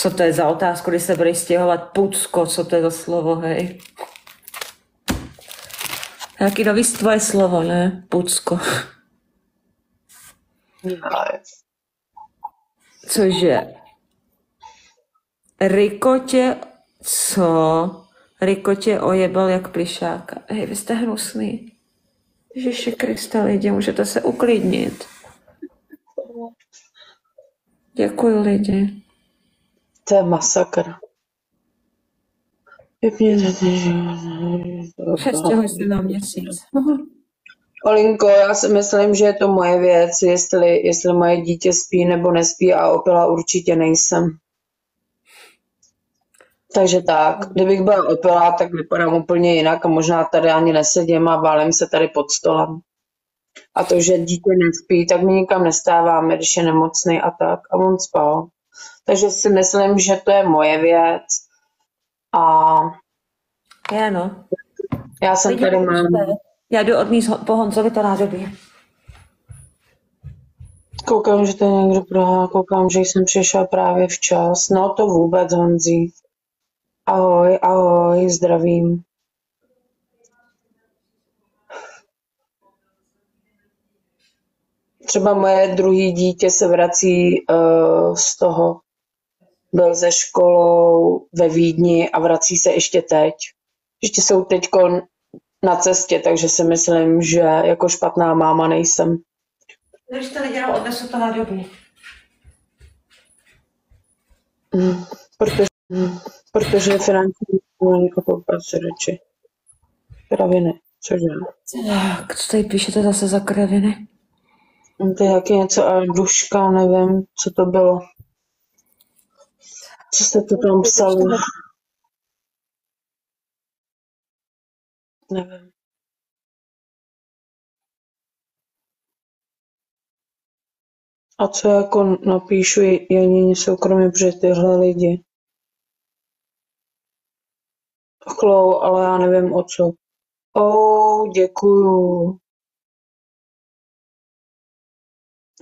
Co to je za otázku, když se bude stěhovat Pucko? Co to je za slovo, hej? Jaký nový tvoje slovo, ne? Pucko. Cože? Rikotě, co? Rikotě ojebal jak plišáka. Hej, vy jste hnusný. Ježiši Kriste, lidi, můžete se uklidnit. Děkuji, lidi. To je masakr. Přestěhuj se na měsíc. Olinko, já si myslím, že je to moje věc, jestli moje dítě spí nebo nespí a opila určitě nejsem. Takže tak, kdybych byla opilá, tak vypadám úplně jinak a možná tady ani nesedím a válím se tady pod stolem. A to, že dítě nespí, tak my nikam nestáváme, když je nemocný a tak. A on spal. Takže si myslím, že to je moje věc. A Já no. já jsem tady mám... Já jdu odníst po Honzovi to nádobí. Koukám, že to je někdo prohá, koukám, že jsem přišla právě včas. No to vůbec, Honzí. Ahoj, ahoj, zdravím. Třeba moje druhé dítě se vrací z toho. Byl ze školou ve Vídni a vrací se ještě teď. Ještě jsou teď na cestě, takže si myslím, že jako špatná máma nejsem. Když to nedělal, odnesu to nádobí. Protože finanční koupat si radši. Kraviny, cože? Tak, co tady píšete zase za kraviny? To je jaký něco a duška, nevím, co to bylo. Co jste to tam psali? Nevím. A co jako napíšu Janině soukromě, protože tyhle lidi chlou, ale já nevím o co. Děkuju.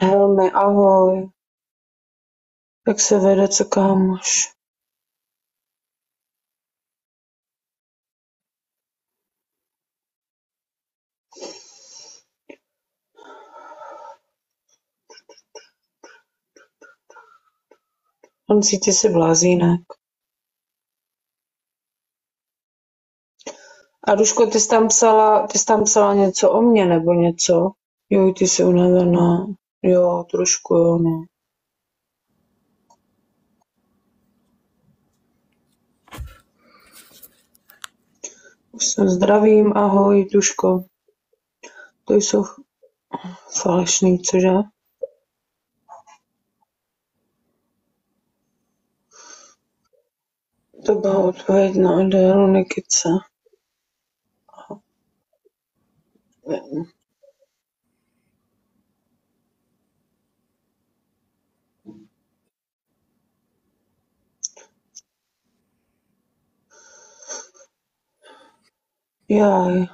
Helmi, ahoj. Jak se vede, co kámoš? On cítí si blázínek. A Duško, ty jsi tam psala něco o mně, nebo něco? Jo, ty jsi unavená. Jo, trošku jo, no. Už se zdravím, ahoj, Duško. To jsou falešný, cože? To byla odpověď na Adélu Nikice. Jaj.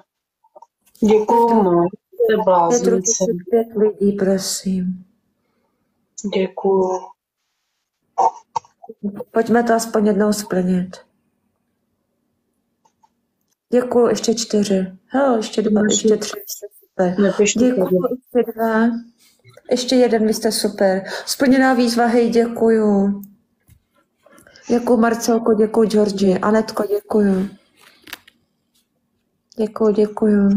Děkuju moc. Jste bláznice. 5 lidí, prosím. Děkuju. Pojďme to aspoň jednou splnit. Děkuju, ještě 4. Hele, ještě 2, ještě 3. Super. Děkuju, ještě 2. Ještě 1, vy jste super. Splněná výzva, hej, děkuju. Děkuju, Marcelko, děkuju, Georgi. Anetko, děkuju. Děkuju.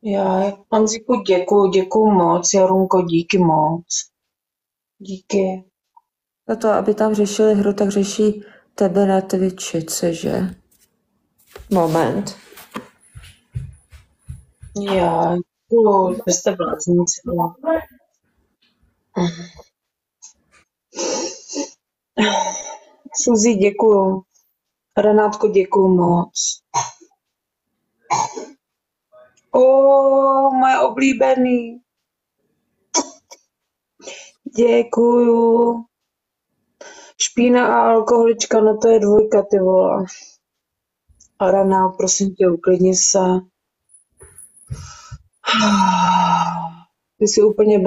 Já, Honzíku, děkuju moc. Jarunko, díky moc. Díky. Za to, aby tam řešili hru, tak řeší tebe na Twitchi, cože? Moment. Já, vy jste bláznici. Suzi, děkuju. Renátko, děkuju moc. Moje oblíbený. Děkuju. Špína a alkoholička, no to je 2, ty vole. A Renát, prosím tě, uklidni se. Ty jsi úplně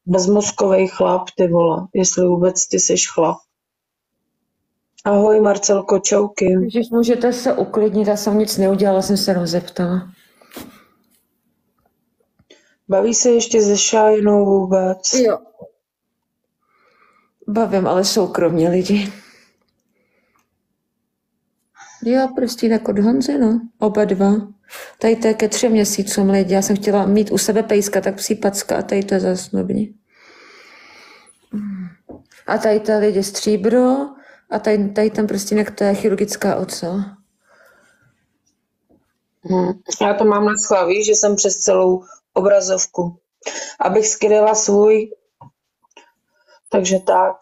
bezmozkovej chlap, ty vole, jestli vůbec ty seš chlap. Ahoj, Marcelko, čauky. Ježiš, můžete se uklidnit, já jsem nic neudělala, jsem se jenom zeptala. Baví se ještě se Šájenou vůbec? Jo. Bavím, ale soukromně lidi. Jo, prstínek od Honzy, no. Oba dva. Tady to je ke 3 měsícům lidi. Já jsem chtěla mít u sebe pejska, tak psí packa a tady to je zasnubní. A tady to je lidi stříbro a tady ten prstínek to je chirurgická ocel. Já to mám na schvál, víš, že jsem přes celou obrazovku. Abych skryla svůj. Takže tak.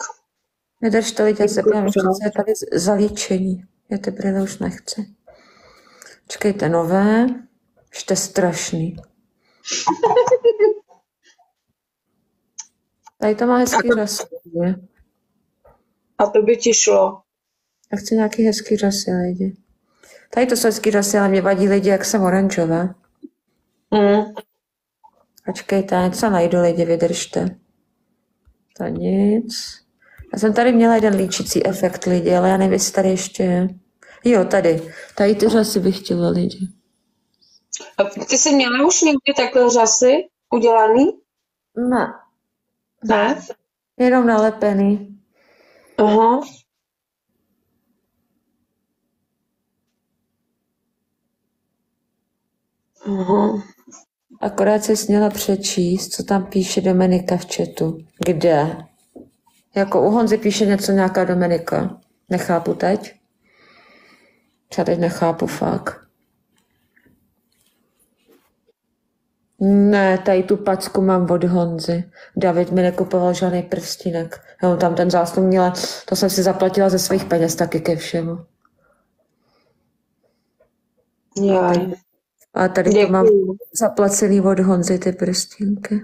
Nedržte lidi, já se pojďme, co je tady zalíčení. Já ty brýle už nechci. Čekejte, nové. Ještě strašný. Tady to má hezký řasy. A to by ti šlo. Já chci nějaký hezký řasy, lidi. Tady to jsou hezký řasy, ale mě vadí lidi, jak jsem oranžová. Počkejte, něco najdu, lidi, vydržte. To nic. Já jsem tady měla jeden líčící efekt, lidi, ale já nevím, jestli tady ještě je. Jo, tady. Tady ty řasy bych chtěla, lidi. A ty jsi měla už někdy takhle řasy udělaný? Ne. Ne? Jenom nalepený. Aha. Aha. Akorát se směla přečíst, co tam píše Dominika v chatu. Kde? Jako u Honzy píše něco nějaká Dominika. Nechápu teď. Já teď nechápu fakt. Ne, tady tu packu mám od Honzy. David mi nekupoval žádný prstínek. Já tam ten zásluh měla, to jsem si zaplatila ze svých peněz taky ke všemu. Jaj. A tady to mám zaplacený od Honzy ty prstínky.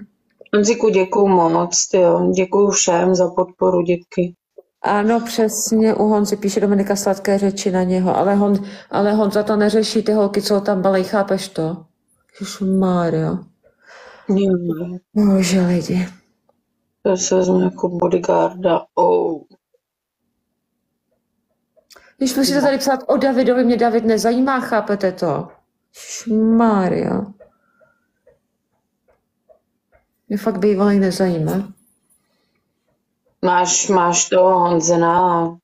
Honziku, děkuju moc, tyjo. Děkuju všem za podporu, dětky. Ano, přesně, u Honzy píše Dominika sladké řeči na něho, ale Honza to neřeší, ty holky, co ho tam balej, chápeš to? Ježišmarja. Bože, lidi. To se vezmu jako bodyguarda. Když musíte tady psát o Davidovi, mě David nezajímá, chápete to? Ježišmarja. Mě fakt bývalý nezajímá. Máš toho Honzena,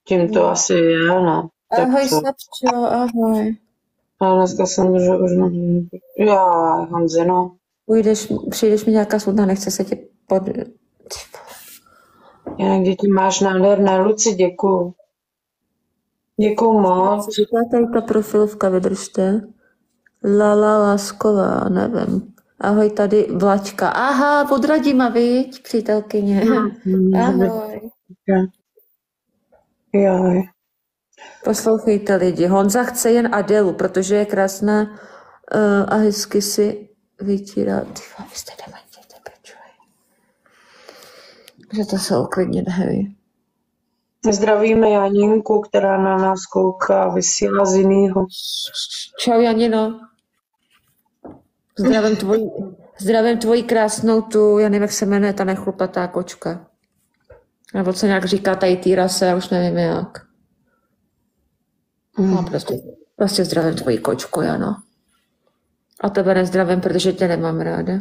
tím to asi je, ne? Ahoj, Snapčo, ahoj. A dneska jsem, že už já, Honzeno. Přijdeš mi nějaká smutná, nechce se ti Jak děti máš nádherné, Luci, děkuju. Děkuju moc. Říká tady ta profilovka, vydržte. Lala Lásková, nevím. Ahoj, tady Vlaďka. Aha, od Radima, viď, přítelkyně. Ahoj. Jaj. Poslouchejte lidi, Honza chce jen Adelu, protože je krásná a hezky si vytírá. Tyva, vy jste dementě, že to se uklidnit, hej. Zdravíme Janinku, která na nás kouká, vysílá z jinýho. Čau Janino. Zdravím tvoji krásnou tu, já nevím, jak se jmenuje ta nechlupatá kočka. Nebo co nějak říká tady týra se, já už nevím jak. No, prostě zdravím tvoji kočku, Jano. A tebe nezdravím, protože tě nemám ráda.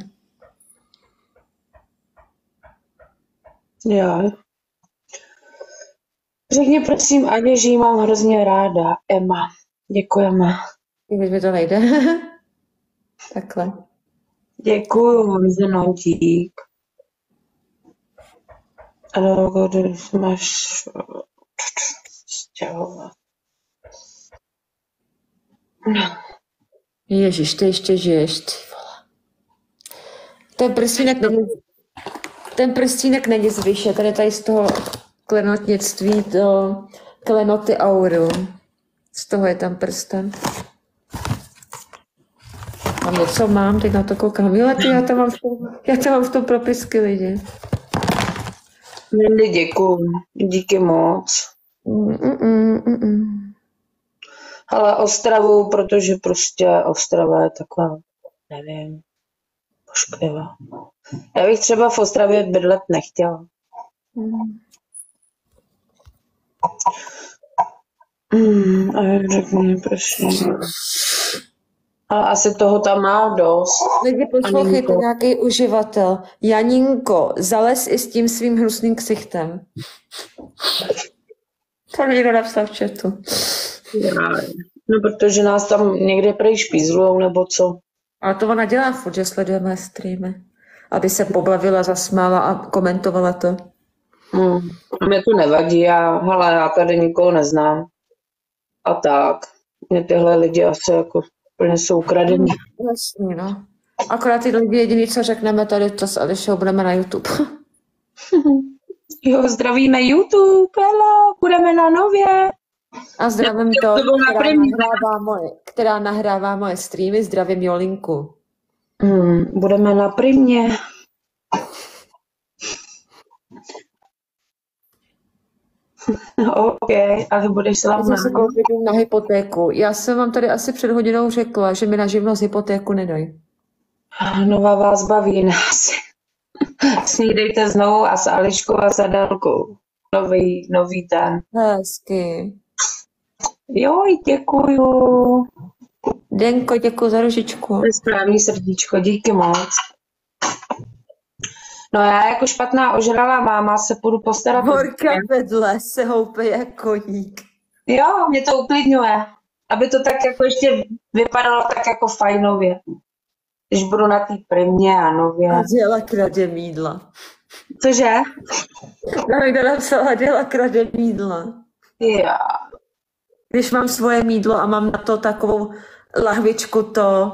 Já. Řekni prosím Aně, že jí mám hrozně ráda. Emma. Děkujeme. Když mi to nejde. Takhle. Děkuju, Honzeno, dík. Ale když máš stěhovat. Ježiš, ty ještě žiješ, ty vole. Ten prstínek není z výše, tady z toho klenotnictví do klenoty auru. Z toho je tam prsten. A něco mám, teď na to koukám. Jo, já to mám v tom propisky lidi. Děkuju, díky moc. Ale Ostravu, protože prostě Ostrava je taková, nevím. Pošklivá. Já bych třeba v Ostravě bydlet nechtěla. A řekni, prosím. Ale asi toho tam má dost. Lidi, poslouchejte, nějaký uživatel. Janinko, zalez i s tím svým hnusným ksichtem. To někdo napsal v chatu. No, protože nás tam někde prej špízlujou, nebo co? Ale to ona dělá furt, že sleduje mé streamy. Aby se pobavila, zasmála a komentovala to. A mě to nevadí, já tady nikoho neznám. A tak. Mě tyhle lidi asi jako úplně jsou ukradení. Jasně, no. Akorát ty lidi jediný, co řekneme tady, to s Ališou budeme na YouTube. Jo, zdravíme YouTube, hello, budeme na Nově. A zdravím to, která nahrává moje streamy, zdravím Jolinku. Budeme na Primě. OK, ale budeš slavná. Na hypotéku. Já jsem vám tady asi před hodinou řekla, že mi na živnost hypotéku nedají. Nová vás baví nás. Snídejte znovu a s Ališkou a s Adélkou. Nový ten. Hezky. Jo, děkuju. Denko, děkuju za ružičku. To je správný srdíčko, díky moc. No já jako špatná ožralá máma se půjdu postarat. Horka vedle se houpe jak koník. Jo, mě to uklidňuje. Aby to tak jako ještě vypadalo tak jako fajnově. Když budu na té Primě a Nově. A děla kradě mídla. Cože? Někdo napsala, děla kradě mídla. Jo. Když mám svoje mídlo a mám na to takovou lahvičku to,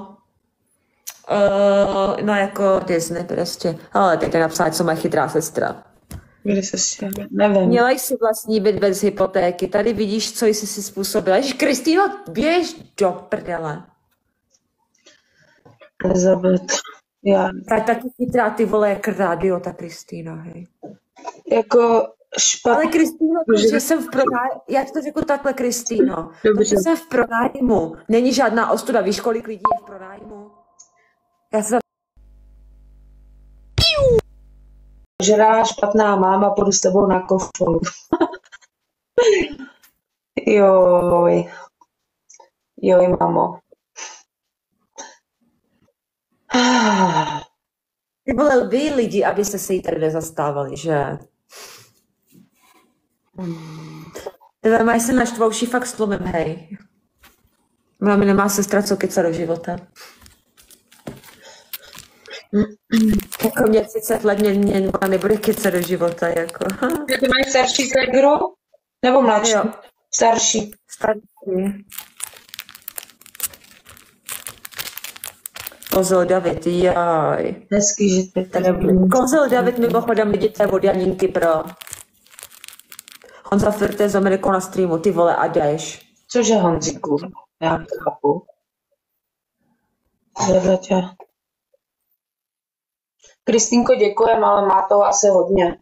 no jako Disney prostě. Ale teď napsala, co má chytrá sestra. Kde se nevím. Měla jsi vlastní byt bez hypotéky. Tady vidíš, co jsi si způsobila. Ježiš, Kristýno, běž do prdele. Elizabeth. Já. Tak taky chytrá, ty vole, jak rádio, ta Kristýna, hej. Jako špatně. Ale Kristýno, že jsem v pronájmu, já ti to řeknu takhle, Kristýno, že jsem v pronájmu, není žádná ostuda, víš, kolik lidí je v pronájmu? Já se žrá špatná máma, půjdu s tebou na kofolu. Joj. Joj, mamo. Ty vole, vy lidi, aby se jí tady nezastávali, že? Tyhle mají se naštvouší fakt slomem, hej. Mami nemá sestra, co keca do života. Jako mě 30 let, mě nebude kecat do života, jako. Ty máš starší segru? Nebo mladší? Jo. Starší. Starší. Kozel David, jaj. Hezký, že ty tady budeš. Kozel David mimochodem vidíte od Janinky pro. Honza Firte z Amerikou na streamu, ty vole, a jdeš. Cože, Honzíku? Já chápu. Tě. Kristýnko, děkujem, ale má toho asi hodně.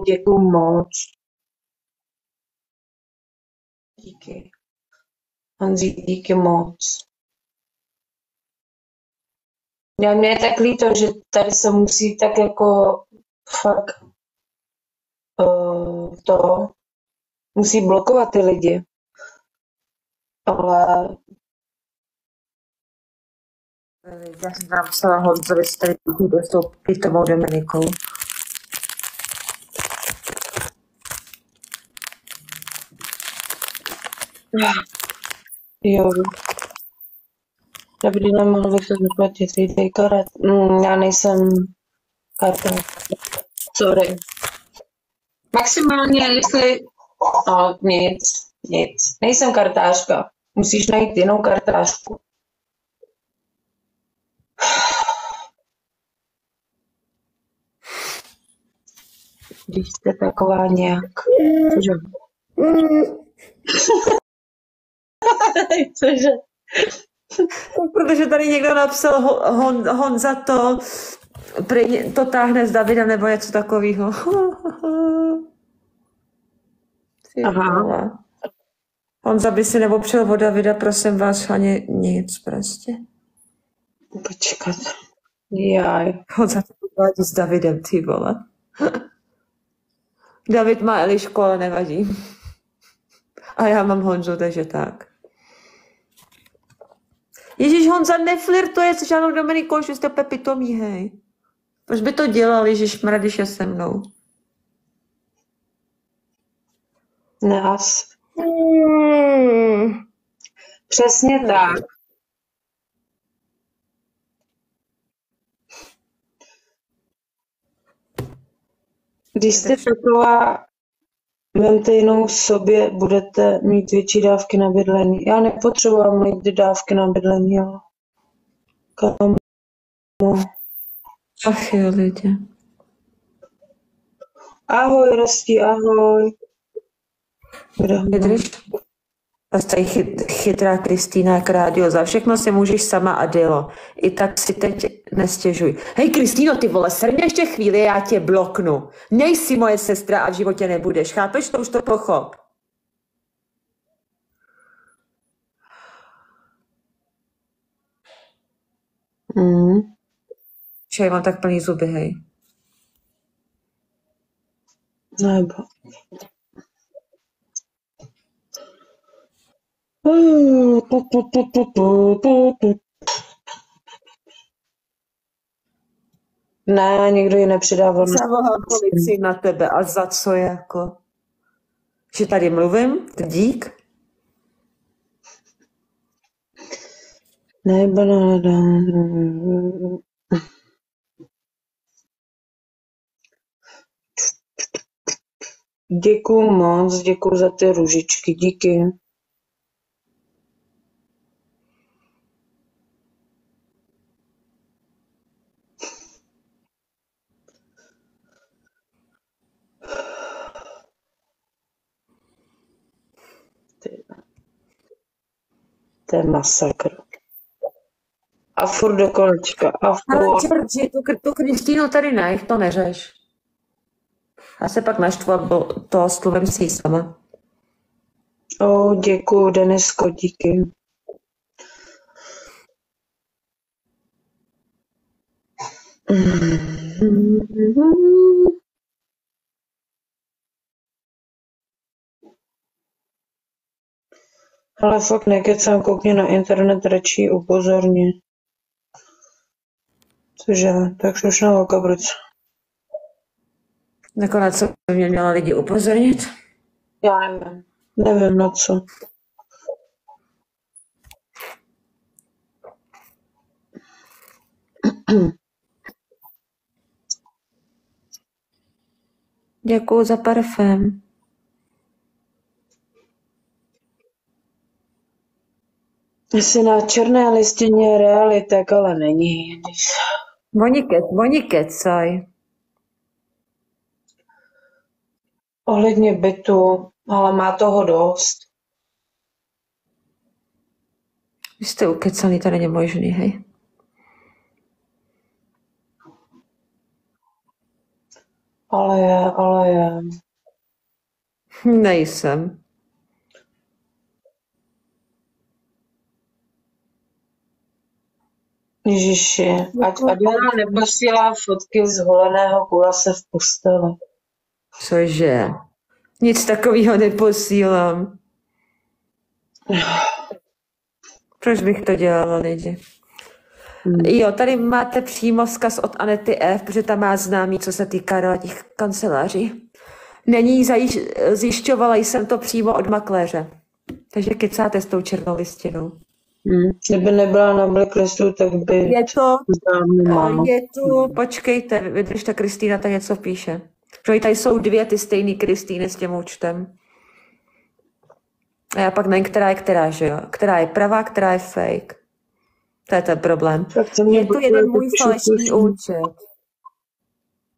Děkuju moc. Díky. Honzí, díky moc. Mě je tak líto, že tady se musí tak jako fakt to musí blokovat ty lidi. Ale já jsem napsala Honzovi, že tady s tou pitomou Dominikou. jo. Dobrý den, mohl bych se zaplatit, dej karet. Já nejsem karta. Sorry. Maximálně, jestli... No, nic. Nejsem kartářka. Musíš najít jinou kartářku. Když jste taková nějak... Cože? Cože? Protože tady někdo napsal Honza to táhne s Davidem nebo něco takového. Aha. Honza by si neopřel od Davida, prosím vás, ani nic prostě. Počkat. Jaj. Honza to podvádí s Davidem, ty vole. David má Elišku, ale nevadí. A já mám Honzu, takže tak. Ježíš, Honza neflirtuje s žádnou Dominikou, že jste pitomí, hej. Proč by to dělal, ježišmarja, když je se mnou? Nás. Přesně tak. Když jste taková, vemte jinou sobě, budete mít větší dávky na bydlení. Já nepotřebuji mít dávky na bydlení, ale kamo. Ach jo, lidi. Ahoj, Rostí, ahoj. Vydrž? A tady chytrá Kristýna jak rádio. Za všechno si můžeš sama, Adilo. I tak si teď nestěžuj. Hej, Kristýno, ty vole, srně ještě chvíli, já tě bloknu. Nejsi moje sestra a v životě nebudeš. Chápeš? To už to pochop. Že mám tak plný zuby, hej. Nebo. Ne, nikdo ji nepřidával. Zavolal policii na tebe a za co jako? Že tady mluvím? Dík? Ne, banana. Děkuju moc, děkuju za ty růžičky, díky. To je masakr. A furt do kolečka. A furt. Ale tu Kristýnu tady nech, to neřeš. Já se pak naštvu a to slovem si sama. Děkuju, Denisko, díky. Ale fakt nekecám, koukni na internet, radši upozorně. Cože, takže už na okabruc. Nakonec co mě měla lidi upozornit? Já nevím. Nevím na co. Děkuju za parfém. Jestli na černé listině je realitek, ale není. Oni kecaj. Ohledně bytu, ale má toho dost. Vy jste ukecaný, to není možný, hej. Ale je. Nejsem. Ježiši, ať Adela neposílá fotky z holeného kulase v posteli. Cože? Nic takového neposílám. Proč bych to dělala, lidi? Jo, tady máte přímo vzkaz od Anety F., protože tam má známý, co se týká realitních kanceláří. Není, zjišťovala jsem to přímo od makléře. Takže kecáte s tou černou listinou. Kdyby nebyla na blacklistu, tak by... Je tu, počkejte, vydržte, Kristýna ta něco píše. Protože tady jsou dvě ty stejný Kristýny s tím účtem. A já pak nevím, která, že jo? Která je pravá, která je fake. To je ten problém. Je tu jeden můj falešný účet.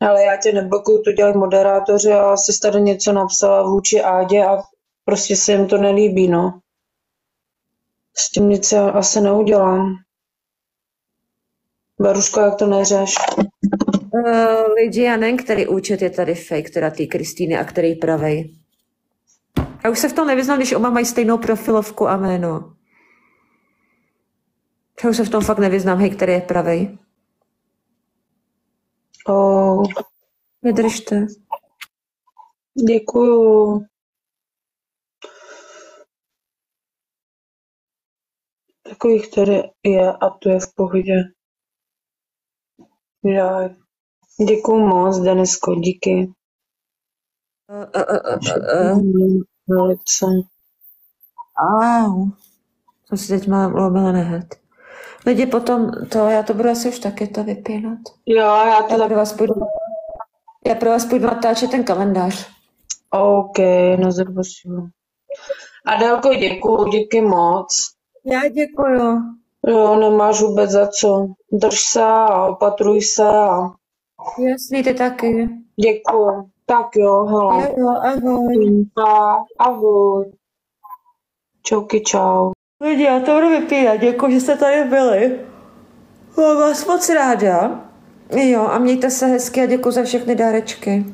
Ale já tě neblokuju, to dělají moderátoři a asi tady něco napsala vůči Ádě a prostě se jim to nelíbí, no. S tím nic já asi neudělám. Baruško, jak to neřeš? Lidi, já nevím, který účet je tady fake, teda ty Kristýny a který pravej. Já už se v tom nevyznám, když oba mají stejnou profilovku a jméno. Já už se v tom fakt nevyznám, hej, který je pravej. Vydržte. Děkuju. Takových tady je a to je v pohodě. Jaj. Děkuju moc, Denisko, díky. Velice. Au. To si teď mám ulomila nehet. Lidi potom já to budu asi už taky to vypínat. Jo, já to tak... Já pro vás půjdu natáčet ten kalendář. OK, no zrboším. Adélko, děkuju, díky moc. Já děkuju. Jo, nemáš vůbec za co. Drž se a opatruj se a... Jasný, ty taky. Děkuju. Tak jo, hele. Jo, ahoj. Ahoj. Čauky, čau. Lidi, já to budu vypínat. Děkuji, že jste tady byli. Mám vás moc ráda. Jo, a mějte se hezky a děkuji za všechny dárečky.